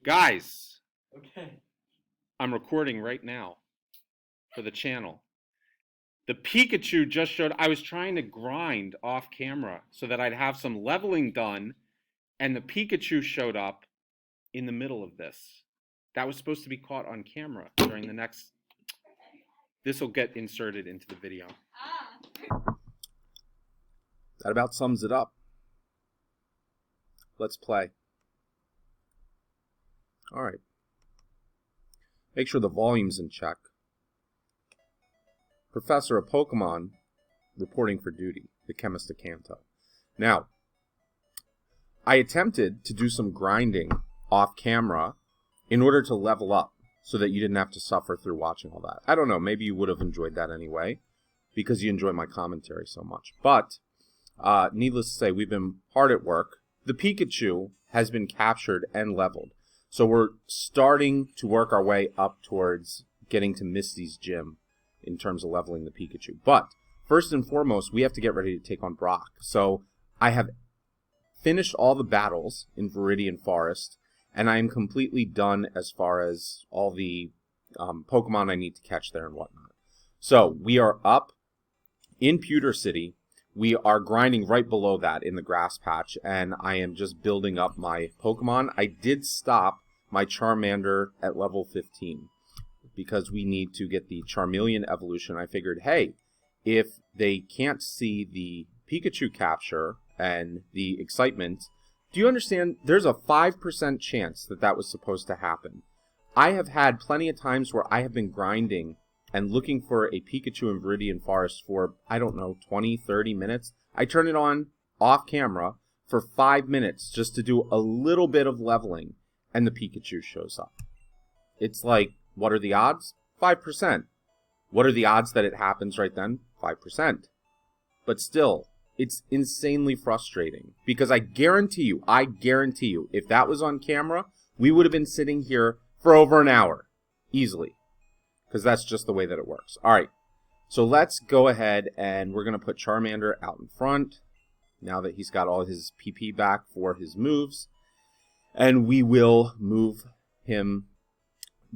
Guys, Okay. I'm recording right now for the channel. The Pikachu just showed. I was trying to grind off camera so that I'd have some leveling done, and the Pikachu showed up in the middle of this. That was supposed to be caught on camera during the next. This will get inserted into the video. That about sums it up. Let's play. All right. Make sure the volume's in check. Professor of Pokemon reporting for duty, the chemist of Kanto. Now, I attempted to do some grinding off camera in order to level up so that you didn't have to suffer through watching all that. I don't know, maybe you would have enjoyed that anyway because you enjoy my commentary so much. But, needless to say, we've been hard at work. The Pikachu has been captured and leveled. So we're starting to work our way up towards getting to Misty's gym in terms of leveling the Pikachu. But first and foremost, we have to get ready to take on Brock. So I have finished all the battles in Viridian Forest, and I am completely done as far as all the Pokemon I need to catch there and whatnot. So we are up in Pewter City. We are grinding right below that in the grass patch, and I am just building up my Pokemon. I did stop my Charmander at level 15 because we need to get the Charmeleon evolution. I figured, hey, if they can't see the Pikachu capture and the excitement, do you understand? There's a 5% chance that that was supposed to happen. I have had plenty of times where I have been grinding and looking for a Pikachu in Viridian Forest for, I don't know, 20, 30 minutes. I turn it on off camera for 5 minutes just to do a little bit of leveling, and the Pikachu shows up. It's like, what are the odds? 5%. What are the odds that it happens right then? 5%. But still, it's insanely frustrating because I guarantee you, if that was on camera, we would have been sitting here for over an hour, easily. Because that's just the way that it works. All right, so let's go ahead and we're going to put Charmander out in front now that he's got all his PP back for his moves. And we will move him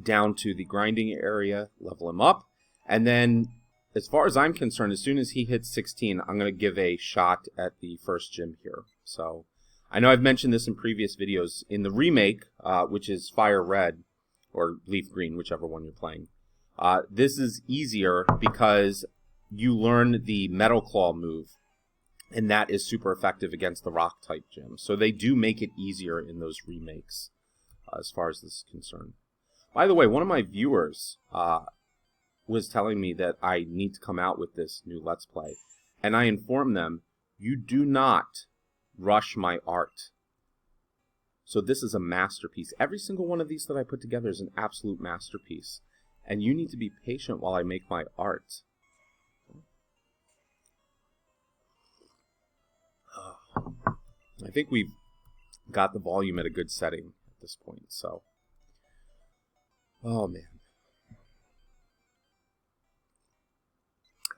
down to the grinding area, level him up. And then, as far as I'm concerned, as soon as he hits 16, I'm going to give a shot at the first gym here. So, I know I've mentioned this in previous videos. In the remake, which is Fire Red, or Leaf Green, whichever one you're playing, this is easier because you learn the Metal Claw move, and that is super effective against the Rock-type gym. So they do make it easier in those remakes, as far as this is concerned. By the way, one of my viewers was telling me that I need to come out with this new Let's Play, and I informed them, you do not rush my art. So this is a masterpiece. Every single one of these that I put together is an absolute masterpiece. And you need to be patient while I make my art. I think we've got the volume at a good setting at this point, so. Oh, man.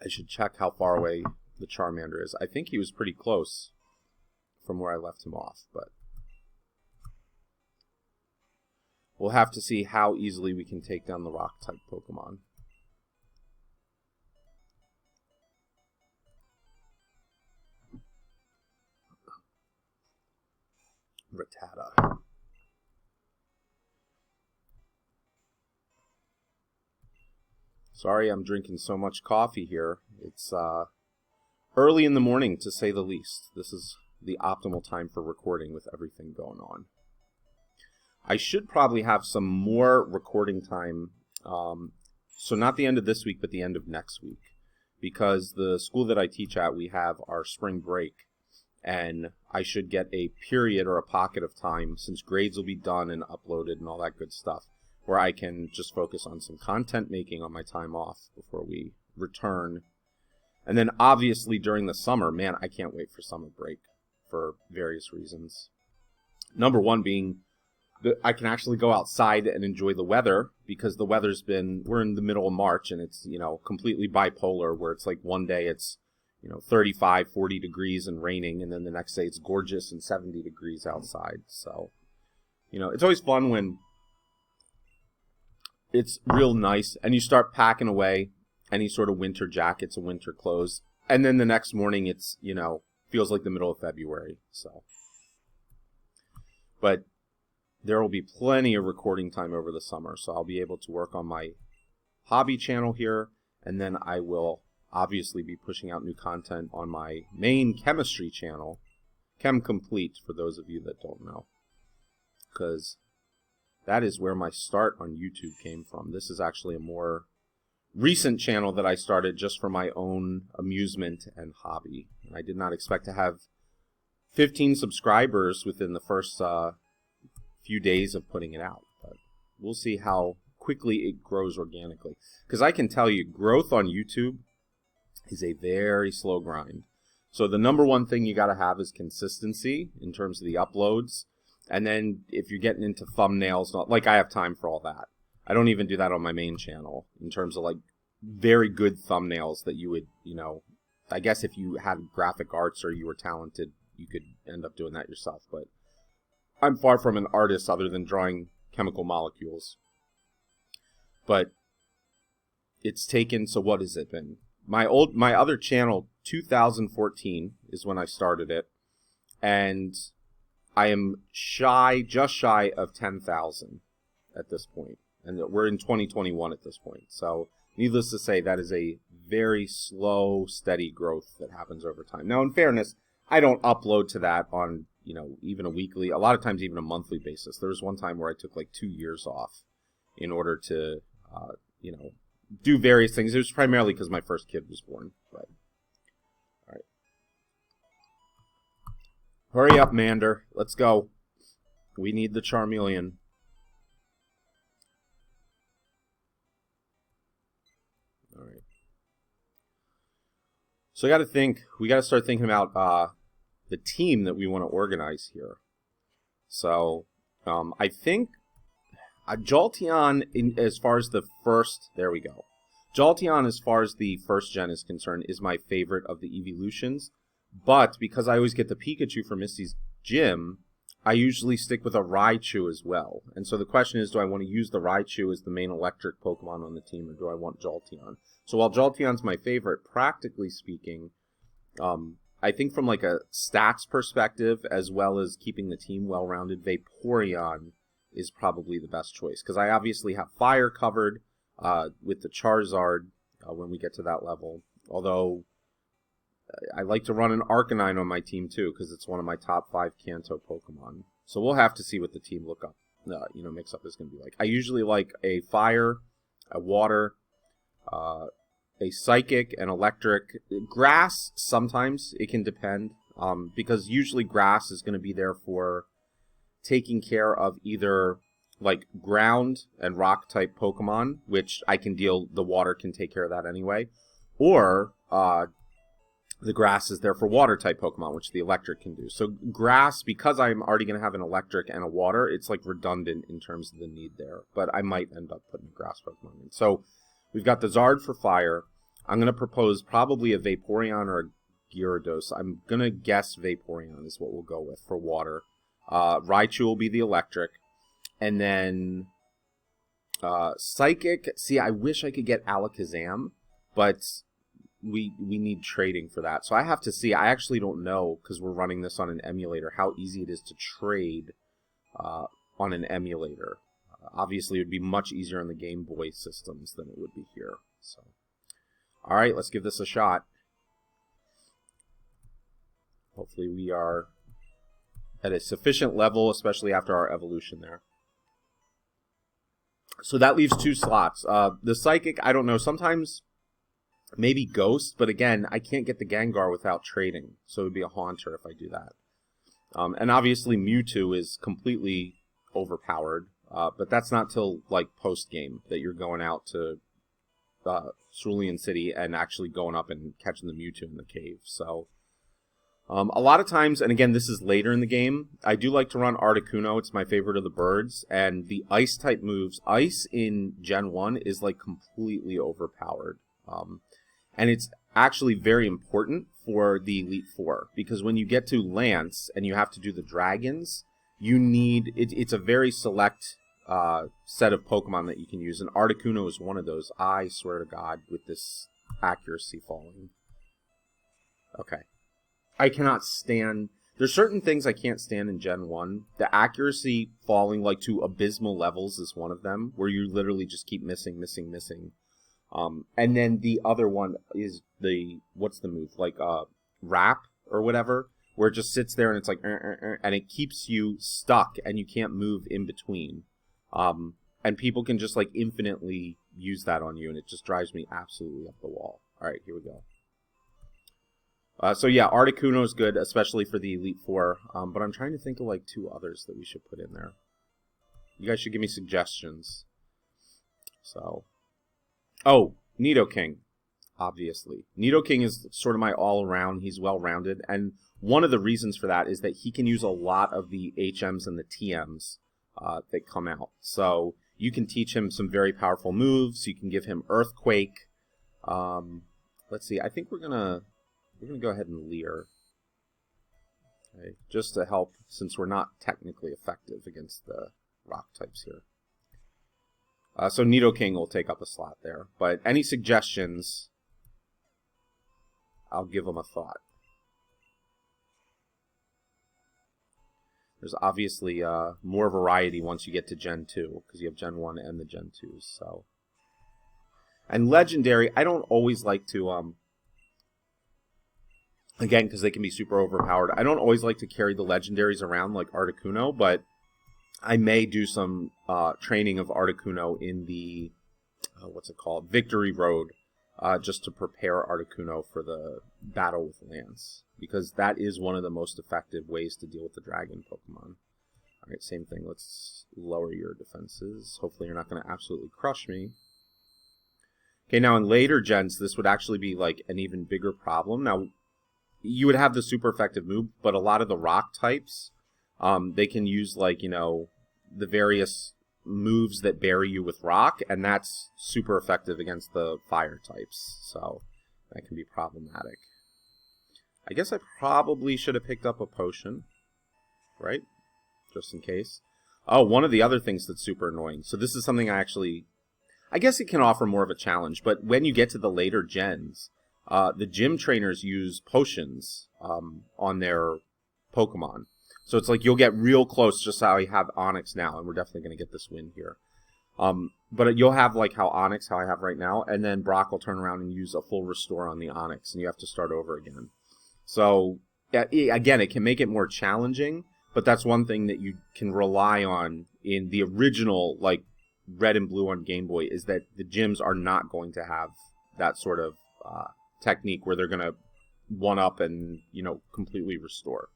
I should check how far away the Charmander is. I think he was pretty close from where I left him off, but we'll have to see how easily we can take down the Rock-type Pokemon. Rattata. Sorry I'm drinking so much coffee here. It's early in the morning, to say the least. This is the optimal time for recording with everything going on. I should probably have some more recording time, so not the end of this week, but the end of next week. Because the school that I teach at, we have our spring break, and I should get a period or a pocket of time, since grades will be done and uploaded and all that good stuff, where I can just focus on some content making on my time off before we return. And then obviously during the summer, man, I can't wait for summer break for various reasons. Number one being I can actually go outside and enjoy the weather, because the weather's been, we're in the middle of March, and it's, you know, completely bipolar, where it's like one day it's, 35, 40 degrees and raining, and then the next day it's gorgeous and 70 degrees outside. So, You know, it's always fun when it's real nice and you start packing away any sort of winter jackets and winter clothes. And then the next morning it's, you know, feels like the middle of February. So, but there will be plenty of recording time over the summer. So I'll be able to work on my hobby channel here. And then I will obviously be pushing out new content on my main chemistry channel, Chem Complete, for those of you that don't know. Because that is where my start on YouTube came from. This is actually a more recent channel that I started just for my own amusement and hobby. And I did not expect to have 15 subscribers within the first few days of putting it out. But we'll see how quickly it grows organically. Because I can tell you, growth on YouTube is a very slow grind. So the number one thing you got to have is consistency in terms of the uploads. And then if you're getting into thumbnails, like I have time for all that. I don't even do that on my main channel in terms of like very good thumbnails that you would, you know, I guess if you had graphic arts or you were talented, you could end up doing that yourself. But I'm far from an artist other than drawing chemical molecules. But it's taken, so what has it been? My other channel, 2014 is when I started it. And I am just shy of 10,000 at this point. And we're in 2021 at this point. So needless to say, that is a very slow, steady growth that happens over time. Now, in fairness, I don't upload to that on, you know, even a weekly, a lot of times even a monthly basis. There was one time where I took like 2 years off in order to, you know, do various things. It was primarily because my first kid was born. But all right. Hurry up, Mander. Let's go. We need the Charmeleon. All right. So we got to start thinking about the team that we want to organize here. So I think Jolteon, as far as the first, there we go. Jolteon, as far as the first gen is concerned, is my favorite of the evolutions. But because I always get the Pikachu from Misty's gym, I usually stick with a Raichu as well. And so the question is, do I want to use the Raichu as the main electric Pokemon on the team, or do I want Jolteon? So while Jolteon's my favorite, practically speaking, I think from like a stats perspective, as well as keeping the team well-rounded, Vaporeon is probably the best choice. Because I obviously have Fire covered with the Charizard when we get to that level. Although I like to run an Arcanine on my team too, because it's one of my top 5 Kanto Pokemon. So we'll have to see what the team mix-up is going to be like. I usually like a Fire, a Water, a Psychic, an Electric. Grass, sometimes it can depend, because usually Grass is going to be there for taking care of either like ground and rock type Pokemon, which I can deal, the Water can take care of that anyway, or the Grass is there for water type Pokemon, which the Electric can do. So Grass, because I'm already going to have an Electric and a Water, it's like redundant in terms of the need there. But I might end up putting a Grass Pokemon in. So we've got the Zard for Fire. I'm going to propose probably a Vaporeon or a Gyarados. I'm going to guess Vaporeon is what we'll go with for Water. Raichu will be the Electric. And then Psychic. See, I wish I could get Alakazam, but we need trading for that. So I have to see. I actually don't know, because we're running this on an emulator, how easy it is to trade on an emulator. Obviously, it would be much easier on the Game Boy systems than it would be here. So, all right, let's give this a shot. Hopefully we are at a sufficient level, especially after our evolution there. So that leaves 2 slots. The Psychic, I don't know. Sometimes maybe Ghost, but again, I can't get the Gengar without trading. So it would be a Haunter if I do that. And obviously Mewtwo is completely overpowered. But that's not till like post-game that you're going out to Cerulean City and actually going up and catching the Mewtwo in the cave. So a lot of times, and again, this is later in the game, I do like to run Articuno. It's my favorite of the birds. And the Ice-type moves, Ice in Gen 1 is like completely overpowered. And it's actually very important for the Elite Four, because when you get to Lance and you have to do the dragons, you need it's a very select set of Pokemon that you can use, and Articuno is one of those. I swear to God, with this accuracy falling. Okay. I cannot stand... There's certain things I can't stand in Gen 1. The accuracy falling like to abysmal levels is one of them, where you literally just keep missing. And then the other one is what's the move? Like Wrap or whatever, where it just sits there and it's like, and it keeps you stuck and you can't move in between. And people can just like infinitely use that on you, and it just drives me absolutely up the wall. All right, here we go. So yeah, Articuno is good, especially for the Elite Four. But I'm trying to think of like 2 others that we should put in there. You guys should give me suggestions. So, oh, Nidoking, obviously. Nidoking is sort of my all-around. He's well-rounded, and one of the reasons for that is that he can use a lot of the HMs and the TMs that come out. So you can teach him some very powerful moves. You can give him Earthquake. Let's see. I think we're gonna go ahead and Leer, okay, just to help, since we're not technically effective against the rock types here. So Nidoking will take up a slot there. But any suggestions, I'll give them a thought. There's obviously more variety once you get to Gen 2, because you have Gen 1 and the Gen 2s. So. And Legendary, I don't always like to... Again, because they can be super overpowered. I don't always like to carry the legendaries around like Articuno, but I may do some training of Articuno in the, what's it called, Victory Road, just to prepare Articuno for the battle with Lance, because that is one of the most effective ways to deal with the dragon Pokemon. Alright, same thing. Let's lower your defenses. Hopefully you're not going to absolutely crush me. Okay, now in later gens, this would actually be like an even bigger problem. Now, you would have the super effective move, but a lot of the rock types, they can use, like, you know, the various moves that bury you with rock, and that's super effective against the fire types, so that can be problematic. I guess I probably should have picked up a potion, right? Just in case. Oh, one of the other things that's super annoying. So this is something I guess it can offer more of a challenge, but when you get to the later gens, the gym trainers use potions on their Pokemon. So it's like you'll get real close, just how I have Onix now, and we're definitely going to get this win here. But you'll have like how I have right now, and then Brock will turn around and use a full restore on the Onix, and you have to start over again. So, again, it can make it more challenging, but that's one thing that you can rely on in the original, like, Red and Blue on Game Boy, is that the gyms are not going to have that sort of technique where they're going to one-up and, you know, completely restore.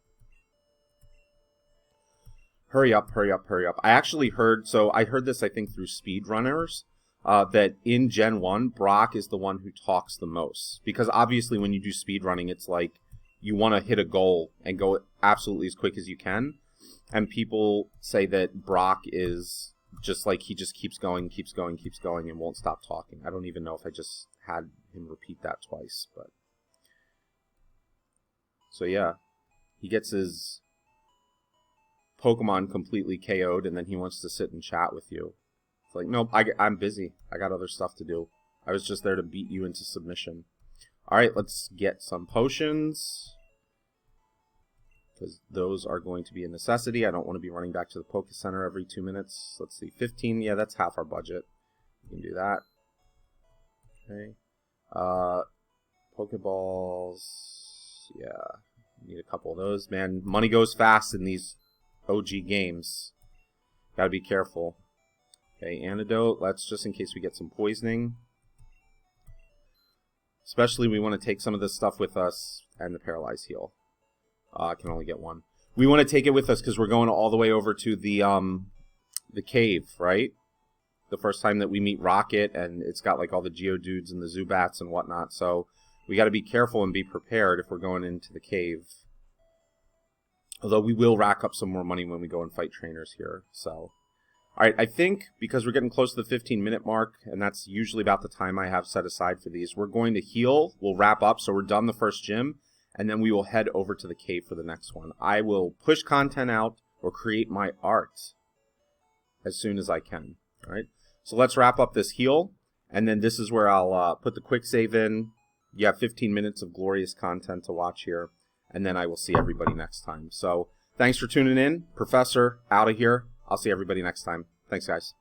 Hurry up, hurry up, hurry up. I actually heard, so I heard this, I think, through speedrunners, that in Gen 1, Brock is the one who talks the most. Because obviously when you do speedrunning, it's like you want to hit a goal and go absolutely as quick as you can. And people say that Brock is just like, he just keeps going, and won't stop talking. I don't even know if I just had him repeat that twice, but... So yeah, he gets his Pokemon completely KO'd, and then he wants to sit and chat with you. It's like, nope, I'm busy. I got other stuff to do. I was just there to beat you into submission. Alright, let's get some potions, because those are going to be a necessity. I don't want to be running back to the Poke Center every 2 minutes. Let's see, 15, yeah, that's half our budget. We can do that. Okay. Pokeballs, yeah, need a couple of those. Man, money goes fast in these OG games. Gotta be careful. Okay, antidote. Let's, just in case we get some poisoning. Especially we want to take some of this stuff with us, and the Paralyze Heal. I can only get one. We want to take it with us because we're going all the way over to the cave, right? The first time that we meet Rocket, and it's got like all the Geodudes and the Zubats and whatnot. So we got to be careful and be prepared if we're going into the cave. Although we will rack up some more money when we go and fight trainers here. So, alright, I think because we're getting close to the 15-minute mark, and that's usually about the time I have set aside for these, we're going to heal. We'll wrap up, so we're done the first gym, and then we will head over to the cave for the next one. I will push content out or create my art as soon as I can. All right. So let's wrap up this heal, and then this is where I'll put the quick save in. You have 15 minutes of glorious content to watch here, and then I will see everybody next time. So thanks for tuning in. Professor, out of here. I'll see everybody next time. Thanks, guys.